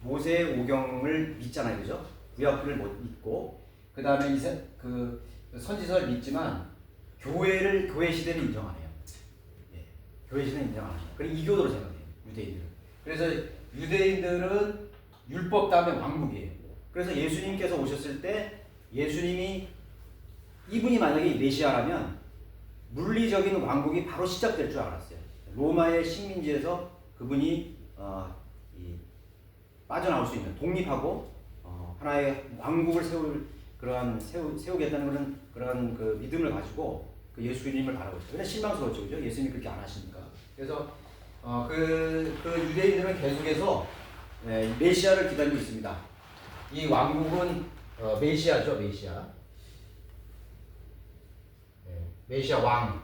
모세의 오경을 믿잖아요, 그죠? 구약을 못 믿고 그 다음에 그 선지서를 믿지만 교회 시대를 인정 안 해요. 예, 교회 시대는 인정 안 해요. 그리고 이교도로 생각해요, 유대인들은. 그래서 유대인들은 율법 다음에 왕국이에요. 그래서 예수님께서 오셨을 때 예수님이 이분이 만약에 메시아라면 물리적인 왕국이 바로 시작될 줄 알았어요. 로마의 식민지에서 그분이 빠져나올 수 있는, 독립하고 하나의 왕국을 세우겠다는 그런 그 믿음을 가지고 그 예수님을 바라고 있어요. 근데 실망스러웠죠, 그죠? 예수님이 그렇게 안 하시니까. 그래서 그 유대인들은 계속해서 메시아를 기다리고 있습니다. 이 왕국은 메시아죠, 메시아. 메시아 왕.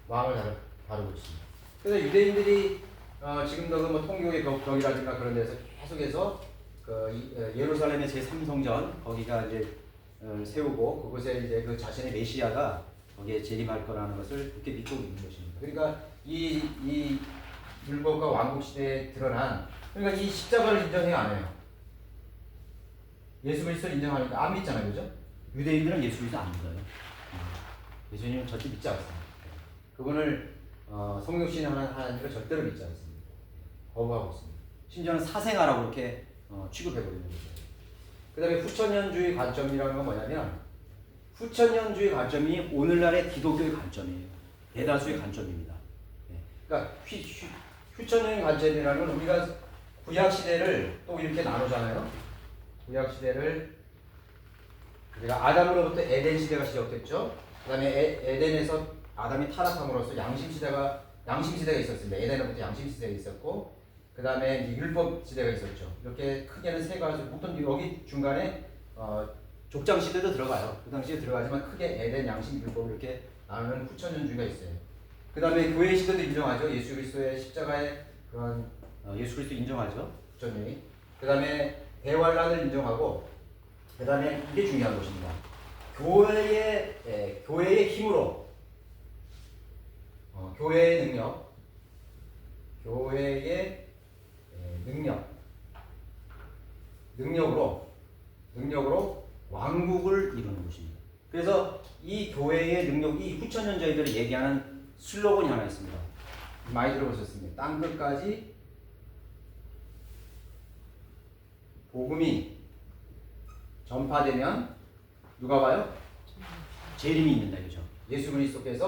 왕을 다루고 있습니다. 그래서 유대인들이 지금도 뭐 통교의 벽이라든가 그런 데서 계속해서 예루살렘의 제3성전 거기가 이제 세우고 그곳에 이제 그 자신의 메시아가 거기에 재림할 거라는 것을 그렇게 믿고 있는 것입니다. 그러니까 이 율법과 왕국 시대에 드러난, 그러니까 이 십자가를 인정해요, 안 해요? 예수 그리스도를 인정하니까 안 믿잖아요, 그죠? 유대인들은 예수 그리스도 안 믿어요. 예수님은 절대 믿지 않습니다. 그분을 성육신 하나님을 절대로 믿지 않습니다. 거부하고 있습니다. 심지어는 사생아라고 이렇게 취급해버리는 거죠. 그 다음에 후천년주의 관점이라는 건 뭐냐면, 후천년주의 관점이 오늘날의 기독교의 관점이에요. 대다수의 관점입니다. 그러니까 후천년 관점이라는 건 우리가 구약시대를 또 이렇게 나누잖아요. 구약시대를 우리가 아담으로부터 에덴 시대가 시작됐죠. 그 다음에 에덴에서 아담이 타락함으로써 양심시대가 있었습니다. 에덴으로부터 양심시대가 있었고, 그 다음에 율법 시대가 있었죠. 이렇게 크게는 세 가지, 보통 여기 중간에 족장 시대도 들어가요. 그 당시에 들어가지만 크게 에덴, 양심, 율법 이렇게 나누는 후천년주의가 있어요. 그 다음에 교회 시대도 인정하죠. 예수 그리스도의 십자가의 그런 예수 그리스도 인정하죠. 후천년이. 그 다음에 대환란을 인정하고, 그 다음에 이게 중요한 것입니다. 교회의 힘으로, 교회의 능력으로 왕국을 이루는 것입니다. 그래서 이 교회의 능력, 이 후천년자들이 얘기하는 슬로건이 하나 있습니다. 많이 들어보셨습니다. 땅끝까지 복음이 전파되면 누가 와요? 재림이 있는다, 그죠? 예수 그리스도께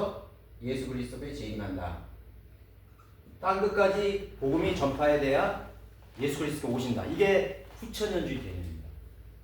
재림한다. 땅끝까지 복음이 전파돼야 예수 그리스도가 오신다. 이게 후천년주의 개념입니다.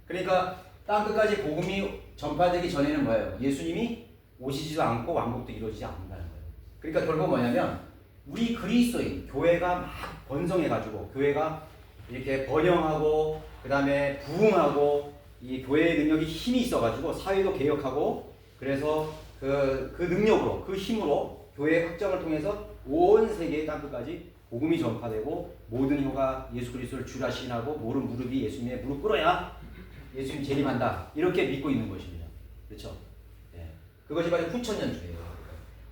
그러니까 땅끝까지 복음이 전파되기 전에는 뭐예요? 예수님이 오시지도 않고 왕국도 이루어지지 않는다는 거예요. 그러니까 결국 뭐냐면 우리 그리스도인 교회가 막 번성해가지고 교회가 이렇게 번영하고 그 다음에 부흥하고 이 교회의 능력이 힘이 있어가지고 사회도 개혁하고, 그래서 그 능력으로, 그 힘으로 교회의 확장을 통해서 온 세계의 땅끝까지 복음이 전파되고 모든 혀가 예수 그리스도를 주라 시인하고 모든 무릎이 예수님의 무릎 꿇어야 예수님 재림한다, 이렇게 믿고 있는 것입니다. 그렇죠? 네. 그것이 바로 후천년주예요.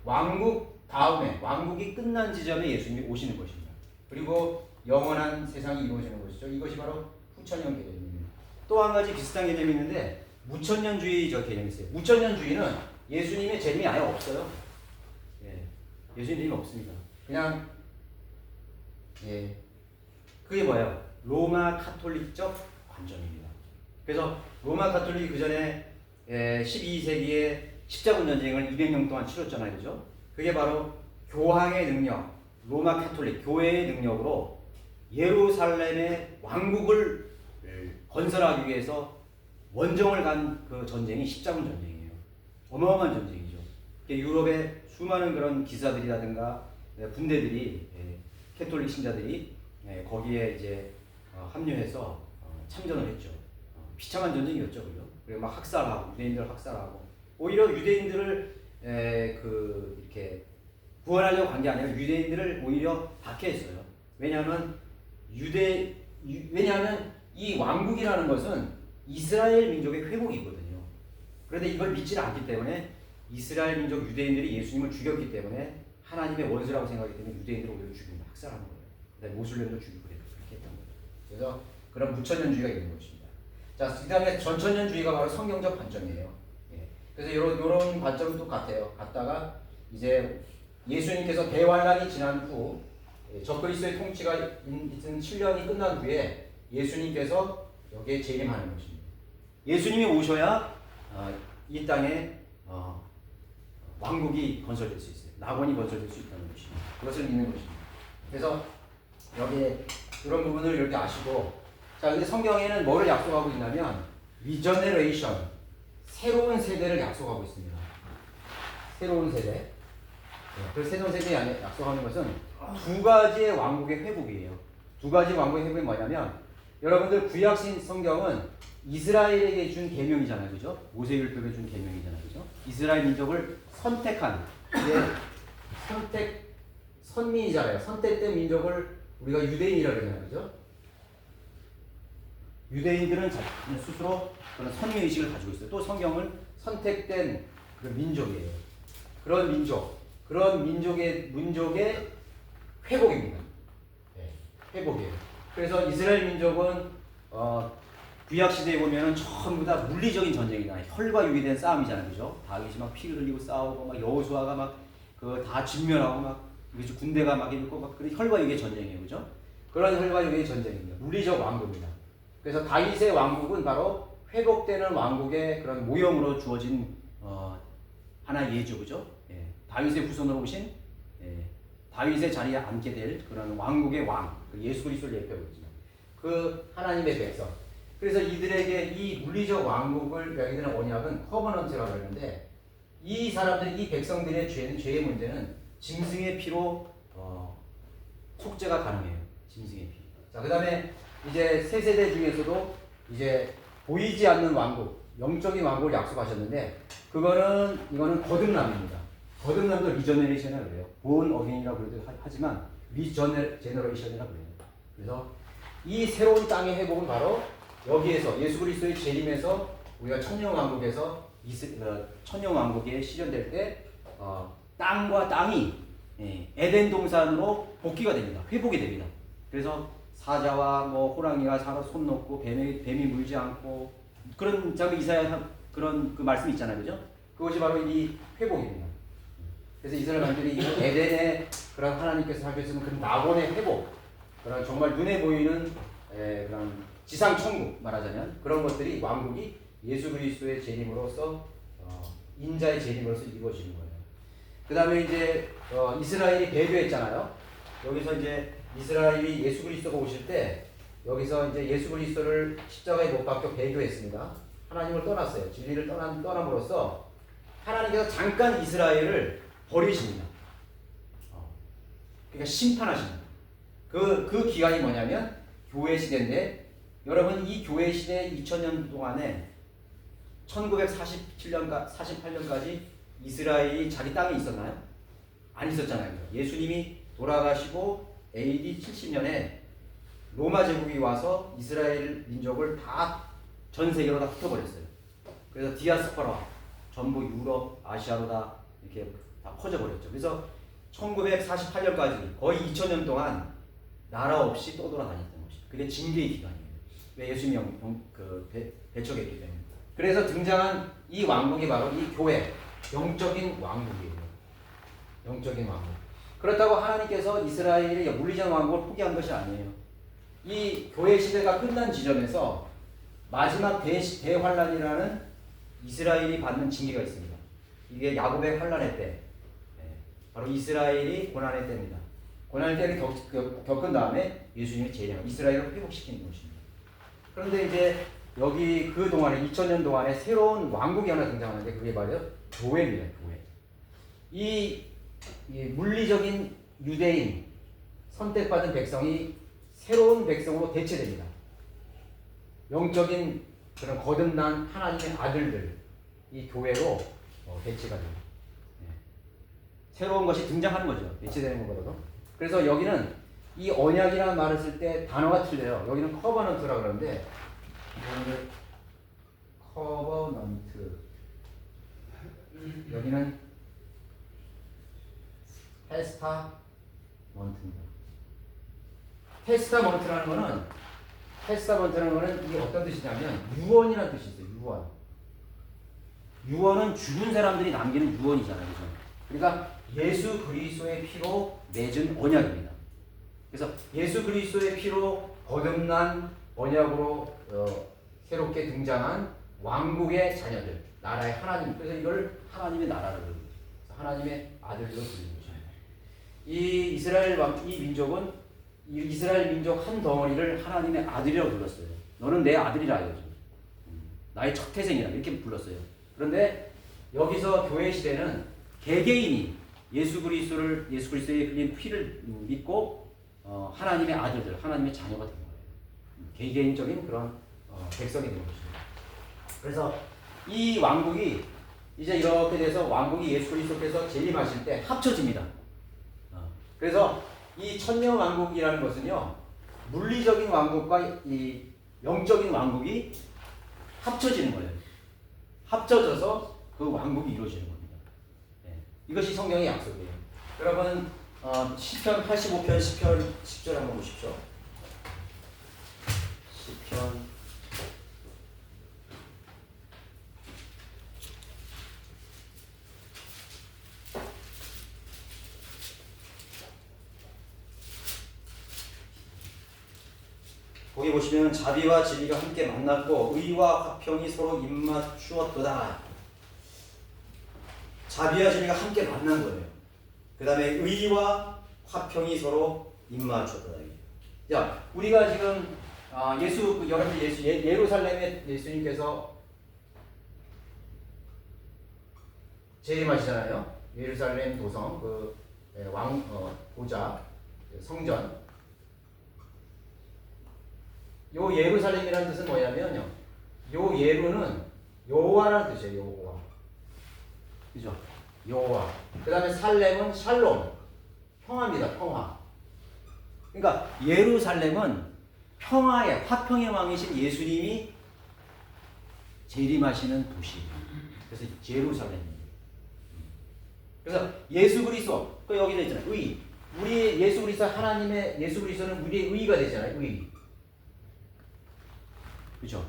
왕국 다음에, 왕국이 끝난 지점에 예수님이 오시는 것입니다. 그리고 영원한 세상이 이루어지는 것이죠. 이것이 바로 후천년 개념입니다. 또 한 가지 비슷한 개념이 있는데 무천년주의 개념이 있어요. 무천년주의는 예수님의 재림이 아예 없어요. 예수님 재림이 없습니다. 그냥 그게 뭐예요? 로마 카톨릭적 관점입니다. 그래서 로마 카톨릭이 그 전에 12세기에 십자군 전쟁을 200년 동안 치렀잖아요, 그죠? 그게 바로 교황의 능력, 로마 카톨릭 교회의 능력으로 예루살렘의 왕국을 건설하기 위해서 원정을 간 그 전쟁이 십자군 전쟁이에요. 어마어마한 전쟁이죠. 유럽의 수많은 그런 기사들이라든가 군대들이, 캐톨릭 신자들이 거기에 이제 합류해서 참전을 했죠. 비참한 전쟁이었죠, 그죠? 그리고 막 학살하고 유대인들을 학살하고, 오히려 유대인들을 이렇게 구원하려고 한 게 아니라 유대인들을 오히려 박해했어요. 왜냐하면 이 왕국이라는 것은 이스라엘 민족의 회복이거든요. 그런데 이걸 믿지 않기 때문에 이스라엘 민족 유대인들이 예수님을 죽였기 때문에 하나님의 원수라고 생각하기 때문에 유대인들을 오히려 죽입니다. 학살하는 거예요. 그다음에 모슬렘도 죽이고 그래요. 그래서 그런 무천년주의가 있는 것입니다. 자, 그다음에 전천년주의가 바로 성경적 관점이에요. 예. 그래서 이런 관점은 똑같아요. 갔다가 이제 예수님께서 대환란이 지난 후 적그리스도의 통치가 있은 7년이 끝난 후에 예수님께서 여기에 재림하는 것입니다. 예수님이 오셔야 이 땅에 왕국이 건설될 수 있어요. 낙원이 건설될 수 있다는 것입니다. 그것을 믿는 것입니다. 그래서 여기에 그런 부분을 이렇게 아시고, 자, 근데 성경에는 뭐를 약속하고 있냐면 리저네레이션, 새로운 세대를 약속하고 있습니다. 새로운 세대. 그 새로운 세대에 약속하는 것은 두 가지의 왕국의 회복이에요. 두 가지 왕국의 회복이 뭐냐면, 여러분들 구약신 성경은 이스라엘에게 준 계명이잖아요, 그죠? 모세율법에 준 계명이잖아요, 그죠? 이스라엘 민족을 선택한, 선민이잖아요. 선택된 민족을 우리가 유대인이라고 그러잖아요, 그죠? 유대인들은 스스로 그런 선민 의식을 가지고 있어요. 또 성경은 선택된 그 민족이에요. 그런 민족의 회복입니다. 네, 회복이에요. 그래서 이스라엘 민족은 구약 시대에 보면은 전부 다 물리적인 전쟁이다. 혈과 육에 대한 싸움이잖아요, 그죠? 다윗이 막 피를 흘리고 싸우고, 막 여호수아가 막 그 다 진멸하고 막 그죠? 군대가 막 있고 막 그런 혈과 육의 전쟁이에요, 그죠? 그런 혈과 육의 전쟁입니다. 물리적 왕국입니다. 그래서 다윗의 왕국은 바로 회복되는 왕국의 그런 모형으로 주어진 하나의 예죠, 그죠? 예. 다윗의 후손으로 오신 다윗의 자리에 앉게 될 그런 왕국의 왕, 예수 그리스도를 예표하고 있죠. 그 하나님의 백성. 그래서 이들에게 이 물리적 왕국을 여기는 언약은 커버넌트라고 하는데, 이 사람들, 이 백성들의 죄의 문제는 짐승의 피로 속죄가 가능해요. 짐승의 피. 자, 그다음에 이제 세 세대 중에서도 이제 보이지 않는 왕국, 영적인 왕국을 약속하셨는데, 이거는 거듭남입니다. 거듭남도 리저네레이션이라고 그래요. 본 어게인이라고 하지만 리저네레이션이라고 그래요. 그래서 이 새로운 땅의 회복은 바로 여기에서 예수 그리스도의 재림에서 우리가 천년왕국에 실현될 때 땅과 땅이 에덴 동산으로 복귀가 됩니다. 회복이 됩니다. 그래서 사자와 뭐 호랑이가 서로 손 놓고 뱀이 물지 않고 그런 이사야 그런 그 말씀이 있잖아요, 그죠? 그것이 바로 이 회복입니다. 그래서 이스라엘 민족이 에덴의 그런 하나님께서 하셨으면 그 낙원의 회복, 그런 정말 눈에 보이는 그런 지상 천국 말하자면 그런 것들이 왕국이 예수 그리스도의 재림으로써 인자의 재림으로써 이루어지는 거예요. 그 다음에 이제 이스라엘이 배교했잖아요. 여기서 이제 이스라엘이 예수 그리스도가 오실 때 여기서 이제 예수 그리스도를 십자가에 못 박혀 배교했습니다. 하나님을 떠났어요. 진리를 떠남으로써 하나님께서 잠깐 이스라엘을 버리십니다. 그러니까 심판하십니다. 그 기간이 뭐냐면 교회 시대인데, 여러분 이 교회 시대 2000년 동안에 1948년까지 이스라엘이 자기 땅에 있었나요? 안 있었잖아요. 예수님이 돌아가시고 AD 70년에 로마 제국이 와서 이스라엘 민족을 다 전 세계로 다 흩어버렸어요. 그래서 디아스포라, 전부 유럽, 아시아로 다 이렇게 다 퍼져버렸죠. 그래서 1948년까지 거의 2000년 동안 나라 없이 떠돌아다녔던 것이죠. 그게 징계의 기간이에요. 왜 예수님이 배척했기 때문에. 그래서 등장한 이 왕국이 바로 이 교회, 영적인 왕국이에요. 영적인 왕국. 그렇다고 하나님께서 이스라엘의 물리적 왕국을 포기한 것이 아니에요. 이 교회 시대가 끝난 지점에서 마지막 대환란이라는 이스라엘이 받는 징계가 있습니다. 이게 야곱의 환란의 때, 바로 이스라엘이 고난의 때입니다. 고난의 때를 겪은 다음에 예수님이 재림, 이스라엘을 회복시키는 것입니다. 그런데 이제 여기 그 동안에 2000년 동안에 새로운 왕국이 하나 등장하는데 그게 바로 교회입니다. 교회. 이 물리적인 유대인 선택받은 백성이 새로운 백성으로 대체됩니다. 영적인 그런 거듭난 하나님의 아들들, 이 교회로 대체가 됩니다. 새로운 것이 등장하는 거죠. 대체되는 거거든요. 그래서 여기는 이 언약이라는 말을 쓸 때 단어가 틀려요. 여기는 커버넌트라고 그러는데, 커버넌트, 여기는 테스타먼트입니다. 테스타먼트라는 거는 테스타먼트라는 거는 이게 어떤 뜻이냐면 유언이라는 뜻이 있어요. 유언. 유언은 죽은 사람들이 남기는 유언이잖아요. 그죠? 그러니까 예수 그리스도의 피로 맺은 언약입니다. 그래서 예수 그리스도의 피로 거듭난 언약으로 새롭게 등장한 왕국의 자녀들, 나라의 하나님. 그래서 이걸 하나님의 나라를 부릅니다. 하나님의 아들로 부르는 것입니다. 이 이 민족은 이스라엘 민족 한 덩어리를 하나님의 아들이라고 불렀어요. 너는 내 아들이라 이거죠. 나의 첫 태생이라 이렇게 불렀어요. 그런데 여기서 교회 시대는 개개인이 예수 그리스도의 흘린 피를 믿고 하나님의 아들들, 하나님의 자녀가 된 거예요. 개개인적인 그런 백성이 된 것입니다. 그래서 이 왕국이 이제 이렇게 돼서 왕국이 예수 그리스도께서 재림하실 때 합쳐집니다. 그래서 이 천년 왕국이라는 것은요, 물리적인 왕국과 이 영적인 왕국이 합쳐지는 거예요. 합쳐져서 그 왕국이 이루어지는 겁니다. 네. 이것이 성경의 약속이에요. 여러분, 시편 85편 10절 한번 보십시오. 시편 거기 보시면 자비와 진리가 함께 만났고 의와 화평이 서로 입맞추었도다. 자비와 진리가 함께 만난 거예요. 그 다음에 의와 화평이 서로 입맞추었도다. 자, 우리가 지금 여러분 예루살렘에 예수님께서 재림하시잖아요. 예루살렘 도성 보좌 성전. 요 예루살렘이라는 뜻은 뭐냐면요. 요 예루는 여호와라는 뜻이에요. 여호와. 그죠? 여호와. 그 다음에 살렘은 샬롬. 평화입니다. 평화. 그러니까 예루살렘은 평화의 화평의 왕이신 예수님이 재림하시는 도시. 그래서 예루살렘입니다. 그래서 예수 그리스도. 그 여기도 있잖아요. 의. 우리 예수 그리스도 하나님의 예수 그리스도는 우리의 의가 되잖아요. 의. 그렇죠?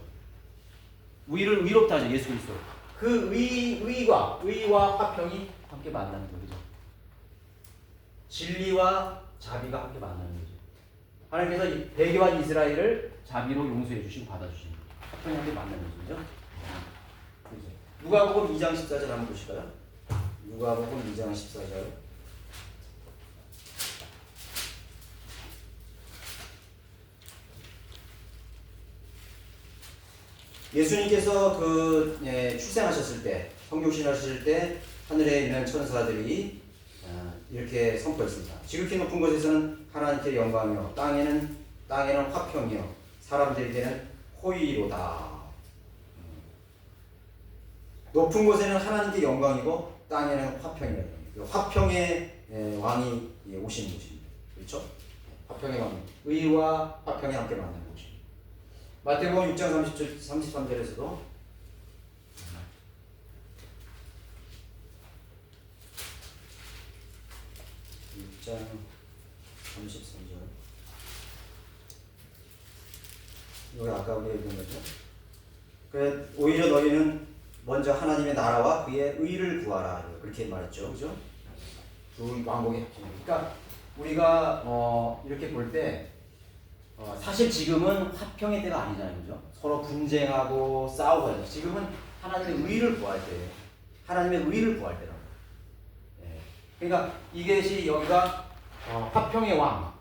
의롭다 하죠. 예수 그리스도. 그 의와 화평이 함께 만나는 거죠. 진리와 자비가 함께 만나는 거죠. 하나님께서 대교한 이스라엘을 자비로 용서해 주시고 받아주시는 거죠. 화평이 함께 만나는 거죠. 그렇죠? 누가복음 2장 14절 한번 보실까요? 누가복음 2장 14절. 예수님께서 출생하셨을 때, 성육신하셨을 때 하늘에 있는 천사들이 이렇게 선포했습니다. 지극히 높은 곳에서는 하나님께 영광이요, 땅에는 화평이요, 사람들에게는 호의로다. 높은 곳에는 하나님께 영광이고 땅에는 화평이다. 화평의 왕이 오시는 곳입니다. 그렇죠? 화평의 왕, 의와 화평이 함께 만나는 곳입니다. 마태복음 6장 33절에서도 6장 33절. 여기 아까 우리가 읽은 거죠. 그래, 오히려 너희는 먼저 하나님의 나라와 그의 의를 구하라. 그렇게 말했죠. 그죠? 두 왕국의 합치는. 그러니까 우리가 이렇게 볼 때 사실 지금은 화평의 때가 아니잖아요. 그죠? 서로 분쟁하고 싸우고 하죠. 지금은 하나님의 의를 구할 때예요. 하나님의 의를 구할 때라고. 예. 그러니까 이것이 여기가 화평의 왕.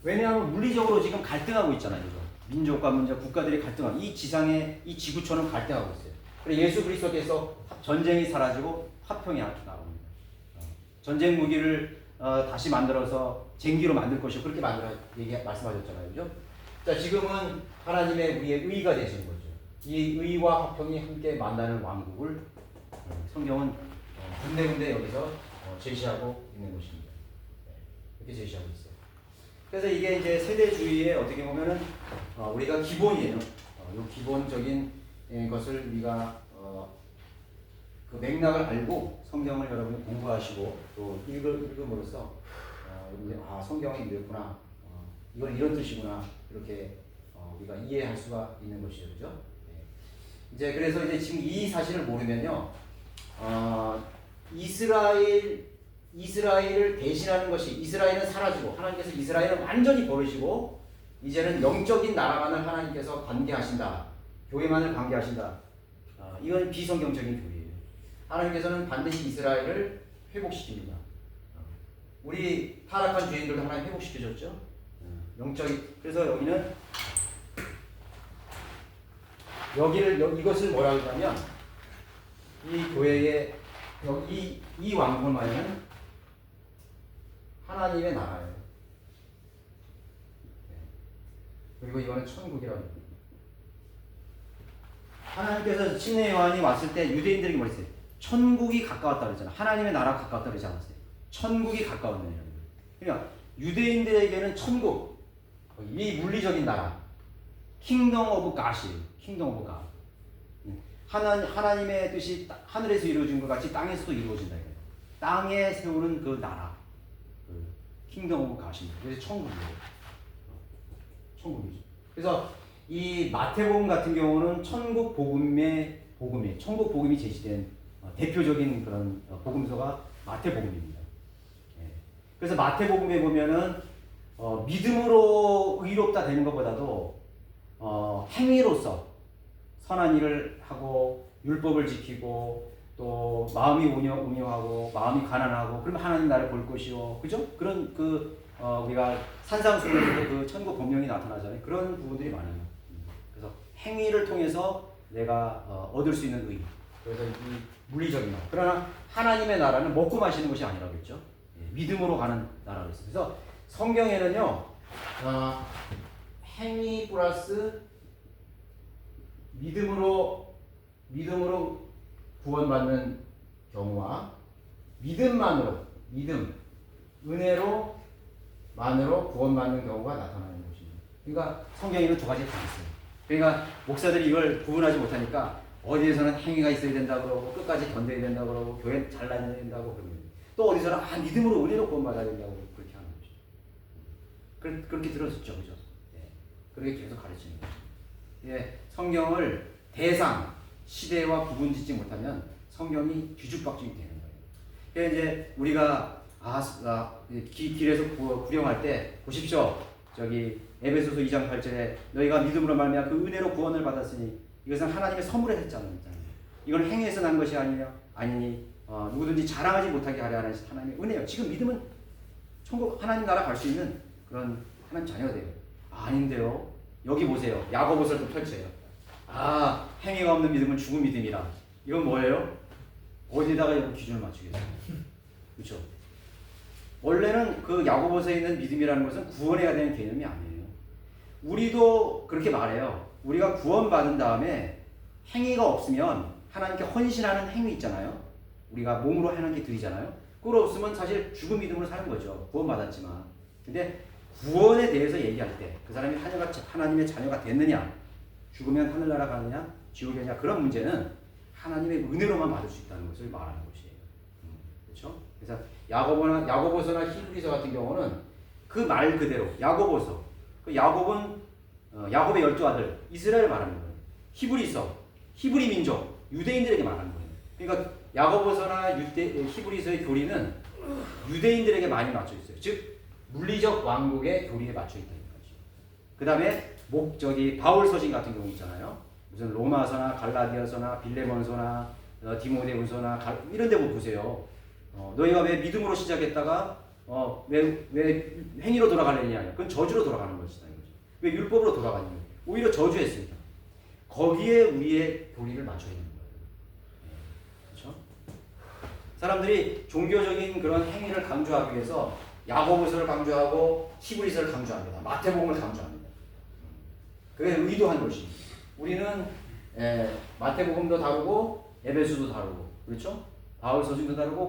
왜냐하면 물리적으로 지금 갈등하고 있잖아요. 그죠? 민족과 국가들이 갈등하고 이 지구촌은 갈등하고 있어요. 그래서 예수 그리스도께서 전쟁이 사라지고 화평이 나옵니다. 전쟁 무기를 다시 만들어서 쟁기로 만들 것이고 그렇게 말씀하셨잖아요. 그죠? 자, 지금은 하나님의 우리의 의가 되시는 거죠. 이 의와 화평이 함께 만나는 왕국을 성경은 군데군데 여기서 제시하고 있는 것입니다. 이렇게 제시하고 있어요. 그래서 이게 이제 세대주의의 어떻게 보면은 우리가 기본이에요. 이 기본적인 것을 우리가 그 맥락을 알고 성경을 여러분이 공부하시고 또 읽음으로써 성경이 이랬구나 이건 이런 뜻이구나. 이렇게 우리가 이해할 수가 있는 것이죠. 그죠? 네. 이제 그래서 이제 지금 이 사실을 모르면요. 이스라엘을 대신하는 것이 이스라엘은 사라지고 하나님께서 이스라엘을 완전히 버리시고 이제는 영적인 나라만을 하나님께서 관계하신다. 교회만을 관계하신다. 이건 비성경적인 교회예요. 하나님께서는 반드시 이스라엘을 회복시킵니다. 우리 타락한 죄인들도 하나님 회복시켜줬죠. 영적인. 그래서 여기는 이것을 뭐라고 하냐면 이 교회의 이 왕국을 말하는 하나님의 나라예요. 그리고 이거는 천국이라고 합니다. 하나님께서 침례 요한이 왔을 때 유대인들에게 뭐랬어요? 천국이 가까웠다 그랬잖아. 하나님의 나라가 가까웠다 그러지 않았어요? 천국이 가까웠느냐. 그러니까 유대인들에게는 천국, 이 물리적인 나라, 킹덤 오브 갓이에요. 킹덤 오브 갓. 하나님의 뜻이 하늘에서 이루어진 것 같이 땅에서도 이루어진다 이거예요. 땅에 세우는 그 나라, 킹덤 오브 갓입니다. 그래서 천국이에요. 천국이죠. 그래서 이 마태복음 같은 경우는 천국 복음의 복음이에요. 천국 복음이 제시된 대표적인 그런 복음서가 마태복음입니다. 그래서 마태복음에 보면은 믿음으로 의롭다 되는 것보다도 행위로서 선한 일을 하고 율법을 지키고 또 마음이 온유하고 마음이 가난하고 그러면 하나님 나를 볼 것이요, 그죠? 그런 우리가 산상수훈에서도 그 천국 본명이 나타나잖아요. 그런 부분들이 많아요. 그래서 행위를 통해서 내가 얻을 수 있는 의. 그래서 이 물리적인 나라. 그러나 하나님의 나라는 먹고 마시는 것이 아니라고 했죠. 믿음으로 가는 나라로 했어요. 그래서 성경에는요, 행위 플러스 믿음으로 구원받는 경우와 은혜로만으로 구원받는 경우가 나타나는 것입니다. 그러니까 성경에는 두 가지 다 있어요. 그러니까 목사들이 이걸 구분하지 못하니까 어디에서는 행위가 있어야 된다고 그러고 끝까지 견뎌야 된다고 그러고 교회 잘 다녀야 된다고 그러고 또 어디서는 믿음으로 은혜로 구원받아야 된다고 그렇게 하는 거죠. 그렇게 들었었죠. 그죠? 네. 그렇게 계속 가르치는 거죠. 예, 성경을 대상, 시대와 구분짓지 못하면 성경이 뒤죽박죽이 되는 거예요. 그러니까 이제 우리가 길에서 구령할 때 보십시오. 저기 에베소서 2장 8절에 너희가 믿음으로 말미암아 그 은혜로 구원을 받았으니 이것은 하나님의 선물에 했잖아요. 이건 행위에서 난 것이 아니니 누구든지 자랑하지 못하게 하려 하는 하나님의 은혜예요. 지금 믿음은 천국 하나님 나라 갈 수 있는 그런 하나님 자녀가 돼요. 아닌데요. 여기 보세요. 야고보서를 또 펼쳐요. 행위가 없는 믿음은 죽은 믿음이라. 이건 뭐예요? 어디다가 기준을 맞추겠어요? 그렇죠? 원래는 그 야고보서에 있는 믿음이라는 것은 구원해야 되는 개념이 아니에요. 우리도 그렇게 말해요. 우리가 구원받은 다음에 행위가 없으면 하나님께 헌신하는 행위 있잖아요. 우리가 몸으로 하는 게 드리잖아요. 그거 없으면 사실 죽은 믿음으로 사는 거죠. 구원받았지만. 근데 구원에 대해서 얘기할 때 그 사람이 하나님의 자녀가 됐느냐, 죽으면 하늘나라 가느냐, 지옥에 가느냐, 그런 문제는 하나님의 은혜로만 받을 수 있다는 것을 말하는 것이에요. 그렇죠? 그래서 야고보서나 히브리서 같은 경우는 그 말 그대로 야고보서, 그 야곱은 야곱의 12아들 이스라엘을 말하는 거예요. 히브리서, 히브리 민족, 유대인들에게 말하는 거예요. 그러니까 야고보서나 히브리서의 교리는 유대인들에게 많이 맞춰 있어요. 즉 물리적 왕국의 교리에 맞춰 있다는 거죠. 그 다음에 바울 서신 같은 경우 있잖아요. 무슨 로마서나 갈라디아서나 빌레몬서나 디모데후서나 이런 데 보세요. 너희가 왜 믿음으로 시작했다가 왜 행위로 돌아가려냐? 그건 저주로 돌아가는 것이다. 왜 율법으로 돌아가냐? 오히려 저주했습니다. 거기에 우리의 교리를 맞춰야 되는 거예요. 그렇죠? 사람들이 종교적인 그런 행위를 강조하기 위해서 야고보서를 강조하고 히브리서를 강조합니다. 마태복음을 강조합니다. 그게 의도한 것입니다. 우리는 마태복음도 다루고 에베소도 다루고, 그렇죠? 바울 서신도 다루고